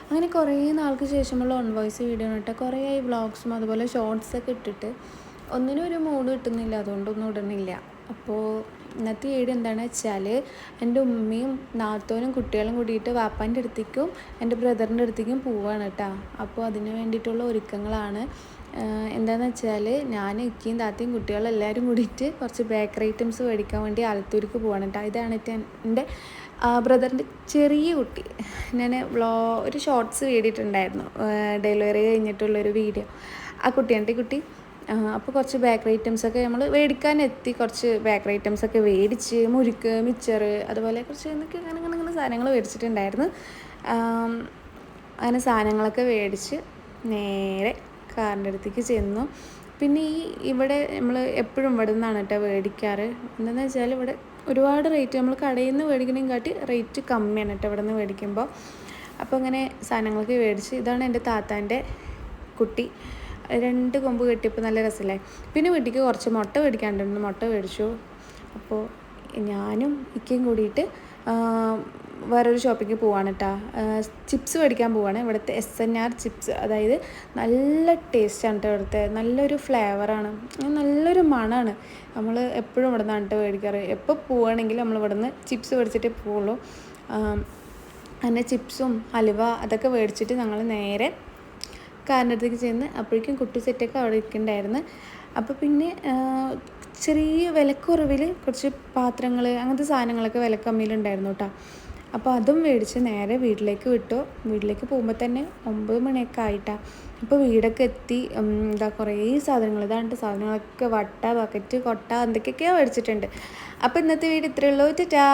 അങ്ങനെ കുറേ നാൾക്ക് ശേഷമുള്ള ഓൺ വോയിസ് വീഡിയോ കേട്ടോ. കുറേ ആയി വ്ളോഗ്സും അതുപോലെ ഷോർട്സൊക്കെ ഇട്ടിട്ട് ഒന്നിനും ഒരു മൂഡ് കിട്ടുന്നില്ല, അതുകൊണ്ടൊന്നും ഇടുന്നില്ല. അപ്പോൾ ഇന്നത്തെ വീഡിയോ എന്താണെന്ന് വെച്ചാൽ എൻ്റെ ഉമ്മയും നാത്തോനും കുട്ടികളും കൂടിയിട്ട് വാപ്പാൻ്റെ അടുത്തേക്കും എൻ്റെ ബ്രദറിൻ്റെ അടുത്തേക്കും പോവുകയാണ് കേട്ടോ. അപ്പോൾ അതിന് വേണ്ടിയിട്ടുള്ള ഒരുക്കങ്ങളാണ്. എന്താണെന്ന് വെച്ചാൽ ഞാൻ ഇക്കയും താത്തയും കുട്ടികളും എല്ലാവരും കൂടിയിട്ട് കുറച്ച് ബേക്കറി ഐറ്റംസ് മേടിക്കാൻ വേണ്ടി ആലത്തൂർക്ക് പോവാണ് കേട്ടോ. ഇതാണ് എൻ്റെ ബ്രദറിൻ്റെ ചെറിയ കുട്ടി. ഞാൻ ഒരു ഷോർട്സ് വേണ്ടിയിട്ടുണ്ടായിരുന്നു, ഡെലിവറി കഴിഞ്ഞിട്ടുള്ളൊരു വീഡിയോ. ആ കുട്ടിയാണ് ഈ കുട്ടി. അപ്പോൾ കുറച്ച് ബേക്കറി ഐറ്റംസൊക്കെ നമ്മൾ മേടിക്കാനെത്തി. കുറച്ച് ബേക്കറി ഐറ്റംസൊക്കെ മേടിച്ച്, മുറുക്ക്, മിച്ചർ, അതുപോലെ കുറച്ച് എന്തൊക്കെ അങ്ങനെ സാധനങ്ങൾ മേടിച്ചിട്ടുണ്ടായിരുന്നു. അങ്ങനെ സാധനങ്ങളൊക്കെ മേടിച്ച് നേരെ കാറിൻ്റെ അടുത്തേക്ക് ചെന്നു. പിന്നെ ഇവിടെ നമ്മൾ എപ്പോഴും ഇവിടെ നിന്നാണ് കേട്ടോ മേടിക്കാറ്. എന്താണെന്ന് വെച്ചാൽ ഇവിടെ ഒരുപാട് റേറ്റ്, നമ്മൾ കടയിൽ നിന്ന് മേടിക്കണേയും കാട്ടി റേറ്റ് കമ്മിയാണ് കേട്ടോ ഇവിടെ നിന്ന് മേടിക്കുമ്പോൾ. അപ്പോൾ അങ്ങനെ സാധനങ്ങളൊക്കെ മേടിച്ച്. ഇതാണ് എൻ്റെ താത്താൻ്റെ കുട്ടി. 2 കൊമ്പ് കെട്ടിയപ്പോൾ നല്ല രസമല്ലേ. പിന്നെ വീട്ടിലേക്ക് കുറച്ച് മുട്ട മേടിക്കാണ്ടുണ്ട്, മുട്ട മേടിച്ചു. അപ്പോൾ ഞാനും ഇക്കയും കൂടിയിട്ട് വേറൊരു ഷോപ്പിലേക്ക് പോവാണ് കേട്ടോ. ചിപ്സ് മേടിക്കാൻ പോവാണ്. ഇവിടുത്തെ SNR ചിപ്സ്, അതായത് നല്ല ടേസ്റ്റാണ് കേട്ടോ. ഇവിടുത്തെ നല്ലൊരു ഫ്ലേവറാണ്, നല്ലൊരു മണമാണ്. നമ്മൾ എപ്പോഴും ഇവിടെ നിന്നാണ് കേട്ടോ മേടിക്കാറ്. എപ്പോൾ പോവുകയാണെങ്കിലും നമ്മൾ ഇവിടെ നിന്ന് ചിപ്സ് മേടിച്ചിട്ടേ പോവുള്ളൂ. അങ്ങനെ ചിപ്സും ഹലുവ അതൊക്കെ മേടിച്ചിട്ട് ഞങ്ങൾ നേരെ കാറിൻ്റെ അടുത്തേക്ക് ചെന്ന്. അപ്പോഴേക്കും കുട്ടി സെറ്റൊക്കെ അവിടെ ഇരിക്കുന്നുണ്ടായിരുന്നു. അപ്പോൾ പിന്നെ ചെറിയ വിലക്കുറവിൽ കുറച്ച് പാത്രങ്ങൾ അങ്ങനത്തെ സാധനങ്ങളൊക്കെ വില കമ്മിയിലുണ്ടായിരുന്നു കേട്ടോ. അപ്പോൾ അതും മേടിച്ച് നേരെ വീട്ടിലേക്ക് വിട്ടു. വീട്ടിലേക്ക് പോകുമ്പോൾ തന്നെ 9 മണിയൊക്കെ ആയിട്ടാണ്. അപ്പോൾ വീടൊക്കെ എത്തി. കുറേ സാധനങ്ങൾ, ഇതാണ്ട് സാധനങ്ങളൊക്കെ വട്ട, ബക്കറ്റ്, കൊട്ട എന്തൊക്കെയൊക്കെയോ മേടിച്ചിട്ടുണ്ട്. അപ്പോൾ ഇന്നത്തെ വീഡിയോ ഇത്രയേ ഉള്ളൂ. ടാറ്റാ.